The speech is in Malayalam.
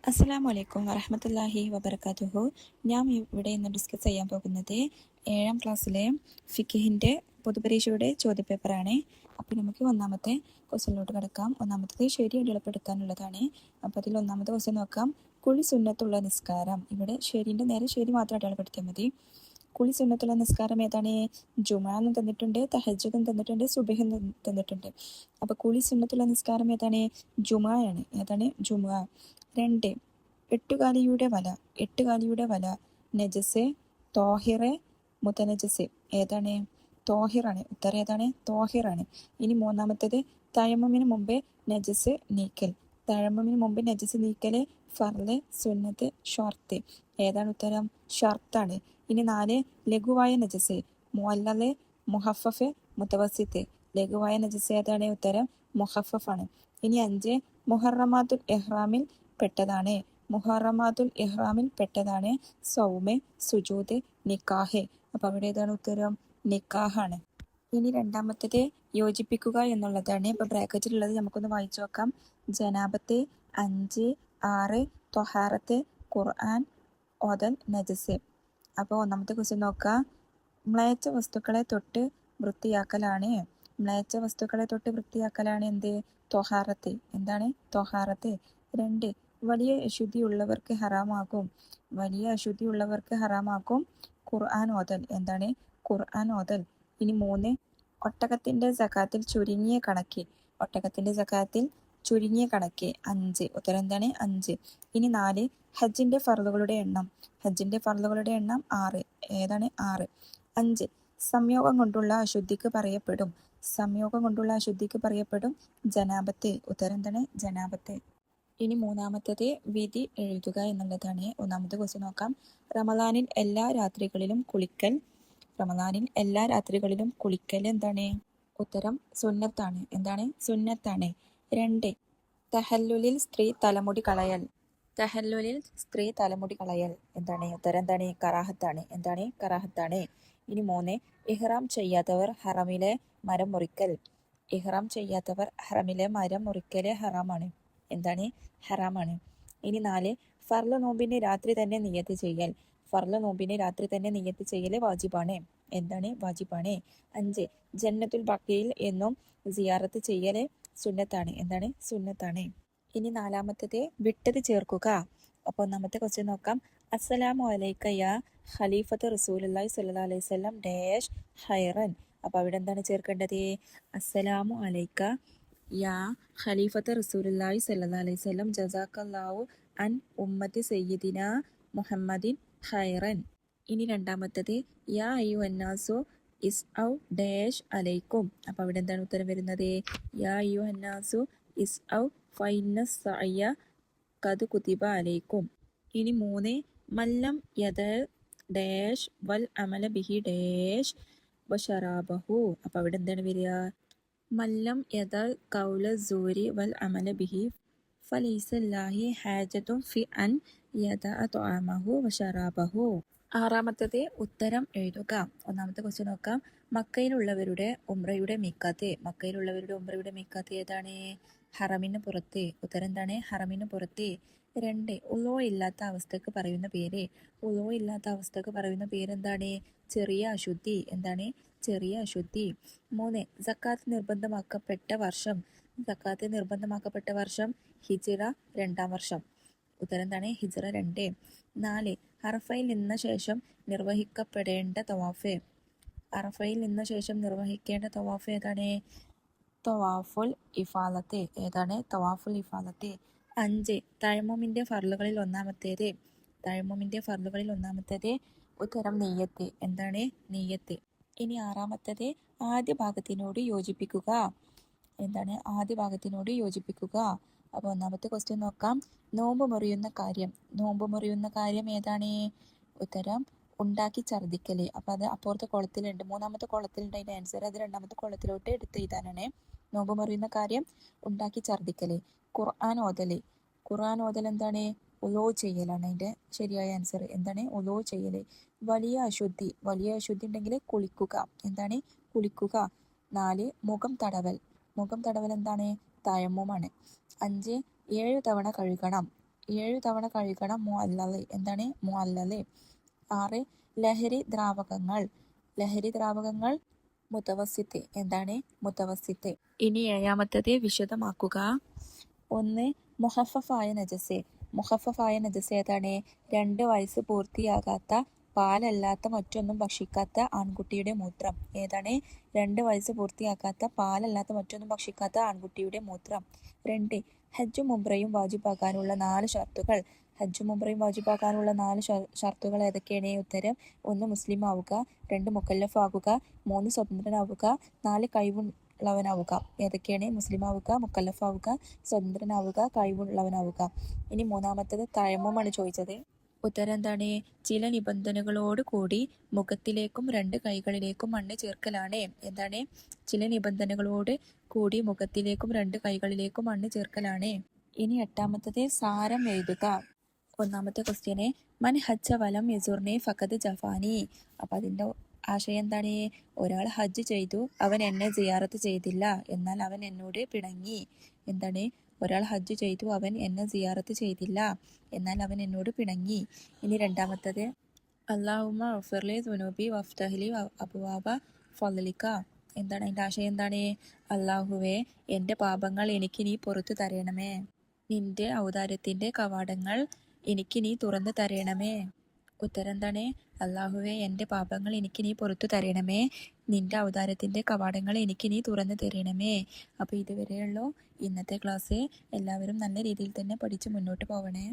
അസ്സലാമു അലൈക്കും വറഹ്മത്തുള്ളാഹി വബറകാതുഹു. ഞാൻ ഇവിടെ ഇന്ന് ഡിസ്കസ് ചെയ്യാൻ പോകുന്നത് 7ാം ക്ലാസ്സിലെ ഫിഖിൻ്റെ പൊതുപരീക്ഷയുടെ ചോദ്യപേപ്പറാണ്. അപ്പോൾ നമുക്ക് ഒന്നാമത്തെ ക്വസ്റ്റ്യനിലോട്ട് കിടക്കാം. ഒന്നാമത്തേത് ശരി അടയാളപ്പെടുത്താനുള്ളതാണ്. അപ്പോൾ അതിൽ ഒന്നാമത്തെ ക്വസ്റ്റ്യൻ നോക്കാം. കുളി സുന്നത്തുള്ള നിസ്കാരം. ഇവിടെ ശരിൻ്റെ നേരെ ശരി മാത്രം അടയാളപ്പെടുത്തിയാൽ മതി. കുളി സുന്നത്തുള്ള നിസ്കാരം ഏതാണ്? ജുമാന്നും തന്നിട്ടുണ്ട്, തഹജ്ജുദും തന്നിട്ടുണ്ട്, സുബഹിയും തന്നിട്ടുണ്ട്. അപ്പോൾ കുളി സുന്നത്തുള്ള നിസ്കാരം ഏതാണ്? ജുമായാണ്. ഏതാണ്? ജുമാ. 2. എട്ടുകാലിയുടെ വല നജസ്, തോഹിറ്, മുതനജസ്. ഏതാണ്? തോഹിറാണ്. ഉത്തരം ഏതാണ്? തോഹിറാണ്. ഇനി മൂന്നാമത്തേത് തയമ്മുമിന് മുമ്പ് നജസ് നീക്കൽ. തയമ്മുമിന് മുമ്പ് നജസ് നീക്കൽ ഫർള്, സുന്നത്ത്, ഷർത്ത്. ഏതാണ് ഉത്തരം? ഷർത്താണ്. ഇനി 4 ലഘുവായ നജസ് മുഅല്ലല്, മുഹഫഫ്, മുതവസിത്ത്. ലഘുവായ നജസ് ഏതാണ്? ഉത്തരം മുഹഫഫാണ്. ഇനി 5 മുഹറമാത്തുൽ ഇഹ്റാമിൽ പെട്ടതാണ്. മുഹറമാത്തുൽ ഇഹ്റാമിൽ പെട്ടതാണ് സൗമ്, സുജൂദ്, നിക്കാഹ്. അപ്പോൾ അവിടെ ഏതാണ് ഉത്തരം? നിക്കാഹാണ്. ഇനി രണ്ടാമത്തേത് യോജിപ്പിക്കുക എന്നുള്ളതാണ്. ഇപ്പോൾ ബ്രാക്കറ്റിലുള്ളത് നമുക്കൊന്ന് വായിച്ചു നോക്കാം. ജനാബത്ത് 5, 6 ത്വഹാറത്ത്, ഖുർആൻ ഓതൽ, നജസ്. അപ്പോൾ ഒന്നാമത്തെ ക്വസ്റ്റ്യൻ നോക്കാം. മ്ലേച്ഛ വസ്തുക്കളെ തൊട്ട് വൃത്തിയാക്കലാണ്. മ്ലേച്ഛ വസ്തുക്കളെ തൊട്ട് വൃത്തിയാക്കലാണ് എന്ത്? ത്വഹാറത്ത്. എന്താണ്? ത്വഹാറത്ത്. 2 വലിയ അശുദ്ധിയുള്ളവർക്ക് ഹറാമാകും. വലിയ അശുദ്ധിയുള്ളവർക്ക് ഹറാമാകും ഖുർആൻ ഓതൽ. എന്താണ്? ഖുർആൻ ഓതൽ. ഇനി 3 ഒട്ടകത്തിന്റെ സകാത്തിൽ ചുരുങ്ങിയ കണക്ക്. ഒട്ടകത്തിന്റെ സകാത്തിൽ ചുരുങ്ങിയ കണക്ക് 5. ഉത്തരം എന്താണ്? 5. ഇനി 4 ഹജ്ജിന്റെ ഫർളുകളുടെ എണ്ണം. ഹജ്ജിന്റെ ഫർളുകളുടെ എണ്ണം 6. ഏതാണ്? 6. 5 സംയോഗം കൊണ്ടുള്ള അശുദ്ധിക്ക് പറയപ്പെടും. സംയോഗം കൊണ്ടുള്ള അശുദ്ധിക്ക് പറയപ്പെടും ജനാബത്ത്. ഉത്തരം എന്താണ്? ജനാബത്ത്. ഇനി മൂന്നാമത്തേത് വിധി എഴുതുക എന്നുള്ളതാണ്. ഒന്നാമത്തെ ക്വസ്റ്റ്യൻ നോക്കാം. റമദാനിൽ എല്ലാ രാത്രികളിലും കുളിക്കൽ. റമദാനിൽ എല്ലാ രാത്രികളിലും കുളിക്കൽ എന്താണ്? ഉത്തരം സുന്നത്താണ്. എന്താണ്? സുന്നത്താണ്. 2 തഹല്ലുലിൽ സ്ത്രീ തലമുടി കളയൽ. തഹല്ലുലിൽ സ്ത്രീ തലമുടി കളയൽ എന്താണ്? ഉത്തരം എന്താണ്? കറാഹത്താണ്. എന്താണ്? കറാഹത്താണ്. ഇനി 3 ഇഹ്റാം ചെയ്യാത്തവർ ഹറമിലെ മരം മുറിക്കൽ. ഇഹ്റാം ചെയ്യാത്തവർ ഹറമിലെ മരം മുറിക്കൽ ഹറാമാണ്. എന്താണ്? ഹറാമാണ്. ഇനി 4 ഫർള് നോമ്പിന് രാത്രി തന്നെ നിയ്യത്ത് ചെയ്യൽ. ഫർള് നോമ്പിന് രാത്രി തന്നെ നിയ്യത്ത് ചെയ്യൽ വാജിബാണ്. എന്താണ്? വാജിബാണ്. 5 ജന്നത്തുൽ ബഖീൽ എന്നും സിയാറത്ത് ചെയ്യൽ സുന്നത്താണ്. എന്താണ്? സുന്നത്താണ്. ഇനി നാലാമത്തേത് വിട്ടത് ചേർക്കുക. അപ്പോൾ ഒന്നാമത്തെ ക്വസ്റ്റ്യൻ നോക്കാം. അസ്സലാമു അലൈക യാ ഖലീഫത്ത് റസൂലുള്ളാഹി സ്വല്ലല്ലാഹു അലൈഹി വസല്ലം ഡാഷ് ഖൈറൻ. അപ്പോൾ അവിടെ എന്താണ് ചേർക്കേണ്ടത്? അസ്സലാമു അലൈക യാ ഖലീഫത്ത് റസൂലുള്ളാഹി സ്വല്ലല്ലാഹു അലൈഹി വസല്ലം ജസാക്കല്ലാഹു അൻ ഉമ്മത്തി സയ്യിദിന മുഹമ്മദിൻ ഖൈറൻ. ഇനി രണ്ടാമത്തേത് യാ അയ്യുഹന്നാസു ഇസ്ഔ ഡാഷ് അലൈക്കും. അപ്പോൾ അവിടെ എന്താണ് ഉത്തരം വരുന്നത്? യാ അയ്യുഹന്നാസു ഇസ്ഔ ഫൈന സഅയ ഖദ് കുതിബ അലൈക്കും. ഇനി 3 മല്ലം യദ ഡാഷ് വൽ അമല ബിഹി ഡാഷ് വശറാബഹു. അപ്പോൾ അവിടെ എന്താണ് വരിക? മല്ലം യദ ഖൗല സൂരി വൽ അമല ബിഹി ഫലൈസ ലില്ലാഹി ഹാജത്തുൻ ഫി അൻ യദഅ ത്വഅമഹു വശറാബഹു. ആറാമത്തേത് ഉത്തരം എഴുതുക. ഒന്നാമത്തെ ക്വസ്റ്റ്യൻ നോക്കാം. മക്കയിലുള്ളവരുടെ ഉംറയുടെ മീഖാത്ത്. മക്കയിലുള്ളവരുടെ ഉംറയുടെ മീഖാത്ത് ഏതാണ്? ഹറമിന് പുറത്ത്. ഉത്തരം എന്താണ്? ഹറമിന് പുറത്ത്. 2 ഉളൂ ഇല്ലാത്ത അവസ്ഥക്ക് പറയുന്ന പേര്. ഉളൂ ഇല്ലാത്ത അവസ്ഥക്ക് പറയുന്ന പേരെന്താണ്? ചെറിയ അശുദ്ധി. എന്താണ്? ചെറിയ അശുദ്ധി. 3 സക്കാത്ത് നിർബന്ധമാക്കപ്പെട്ട വർഷം. സക്കാത്ത് നിർബന്ധമാക്കപ്പെട്ട വർഷം ഹിജ്റ 2-ാം വർഷം. ഉത്തരം എന്താണ്? ഹിജ്റ 2. 4 അറഫയിൽ നിന്ന ശേഷം നിർവഹിക്കപ്പെടേണ്ട തവാഫ്. അറഫയിൽ നിന്ന ശേഷം നിർവഹിക്കേണ്ട തവാഫ് ഏതാണ്? തവാഫുൽ ഇഫാലത്ത്. ഏതാണ്? തവാഫുൽ ഇഫാലത്ത്. 5 തയമ്മുമിന്റെ ഫർളുകളിൽ ഒന്നാമത്തേത്. തയമ്മുമിന്റെ ഫർളുകളിൽ ഒന്നാമത്തേത് ഉത്തരം നിയ്യത്ത്. എന്താണ്? നിയ്യത്ത്. ഇനി ആറാമത്തേത് ആദ്യ ഭാഗത്തിനോട് യോജിപ്പിക്കുക. എന്താണ്? ആദ്യ ഭാഗത്തിനോട് യോജിപ്പിക്കുക. അപ്പോൾ ഒന്നാമത്തെ ക്വസ്റ്റ്യൻ നോക്കാം. നോമ്പ് മുറിയുന്ന കാര്യം. നോമ്പ് മുറിയുന്ന കാര്യം ഏതാണ്? ഉത്തരം ഉണ്ടാക്കി ഛർദ്ദിക്കല്. അപ്പോൾ അത് അപ്പുറത്തെ കോളത്തിലുണ്ട്. മൂന്നാമത്തെ കോളത്തിലുണ്ട് അതിൻ്റെ ആൻസർ. അത് രണ്ടാമത്തെ കോളത്തിലോട്ട് എടുത്ത് എഴുതാനാണ്. നോമ്പ് മുറിയുന്ന കാര്യം ഉണ്ടാക്കി ഛർദ്ദിക്കല്. ഖുർആൻ ഓതല്. ഖുർആൻ ഓതൽ എന്താണ്? ഉളൂ ചെയ്യലാണ് അതിൻ്റെ ശരിയായ ആൻസർ. എന്താണ്? ഉളൂ ചെയ്യല്. വലിയ അശുദ്ധി. വലിയ അശുദ്ധി ഉണ്ടെങ്കിൽ കുളിക്കുക. എന്താണ്? കുളിക്കുക. 4 മുഖം തടവൽ. മുഖം തടവൽ എന്താണ്? തയമ്മുമാണ്. 5 7 തവണ കഴുകണം. 7 തവണ കഴുകണം മുഅല്ലല്. എന്താണ് മുഅല്ലല്? 6 ലഹരി ദ്രാവകങ്ങൾ മുതവസ്സിത്ത്. എന്താണ് മുതവസ്സിത്ത്? ഇനി 7-മത്തത് വിശദമാക്കുക. 1 മുഖഫഫായ നജസ് ഏതാണ്? 2 വയസ്സ് പൂർത്തിയാകാത്ത പാലല്ലാത്ത മറ്റൊന്നും ഭക്ഷിക്കാത്ത ആൺകുട്ടിയുടെ മൂത്രം. ഏതാണ്? 2 വയസ്സ് പൂർത്തിയാക്കാത്ത പാലല്ലാത്ത മറ്റൊന്നും ഭക്ഷിക്കാത്ത ആൺകുട്ടിയുടെ മൂത്രം. 2 ഹജ്ജും ഉംറയും വാജിബാക്കാനുള്ള 4 ഷർത്തുകൾ. ഹജ്ജും ഉംറയും വാജിബാക്കാനുള്ള 4 ഷർത്തുകൾ ഏതൊക്കെയാണ്? ഉത്തരം: 1 മുസ്ലിം ആവുക, 2 മുക്കല്ലഫ് ആകുക, 3 സ്വതന്ത്രനാവുക, 4 കഴിവുള്ളവനാവുക. ഏതൊക്കെയാണ്? മുസ്ലിം ആവുക, മുക്കല്ലഫ് ആവുക, സ്വതന്ത്രനാവുക, കഴിവുള്ളവനാവുക. ഇനി 3-മത്തത് തയമ്മുമാണ് ചോദിച്ചത്. ഉത്തരം എന്താണ്? ചില നിബന്ധനകളോട് കൂടി മുഖത്തിലേക്കും 2 കൈകളിലേക്കും മണ്ണ് ചേർക്കലാണ്. എന്താണ്? ചില നിബന്ധനകളോട് കൂടി മുഖത്തിലേക്കും 2 കൈകളിലേക്കും മണ്ണ് ചേർക്കലാണ്. ഇനി 8-മത്തത് സാരം എഴുതുക. 1-മത്തെ ക്വസ്റ്റ്യന് മൻ ഹജ്ജ വലം യസുർനി ഫഖദ് ജഫാനി. അപ്പൊ അതിന്റെ ആശയം എന്താണ്? ഒരാൾ ഹജ്ജ് ചെയ്തു, അവൻ എന്നെ സിയാറത്ത് ചെയ്തില്ല, എന്നാൽ അവൻ എന്നോട് പിണങ്ങി. എന്താണ്? ഒരാൾ ഹജ്ജ് ചെയ്തു, അവൻ എന്നെ സിയാറത്ത് ചെയ്തില്ല, എന്നാൽ അവൻ എന്നോട് പിണങ്ങി. ഇനി 2-മത്തത് അല്ലാഹുമ്മ ഗഫിർലി ദുനൂബി വഫ്തഹ്ലി അബ്വാബ ഫളലിക. എന്താണ് അതിന്റെ ആശയം? എന്താണ്? അല്ലാഹുവേ, എൻ്റെ പാപങ്ങൾ എനിക്ക് നീ പുറത്തു തരണമേ, നിന്റെ ഔദാര്യത്തിന്റെ കവാടങ്ങൾ എനിക്ക് നീ തുറന്നു തരണമേ. ഉത്തരം എന്താണ്? അല്ലാഹുവേ, എൻ്റെ പാപങ്ങൾ എനിക്ക് നീ പുറത്തു തരണമേ, നിന്റെ ഔദാര്യത്തിന്റെ കവാടങ്ങൾ എനിക്ക് നീ തുറന്നു തരണമേ. അപ്പോൾ ഇതുവരെയുള്ളൂ ഇന്നത്തെ ക്ലാസ്. എല്ലാവരും നല്ല രീതിയിൽ തന്നെ പഠിച്ച് മുന്നോട്ട് പോവണേ.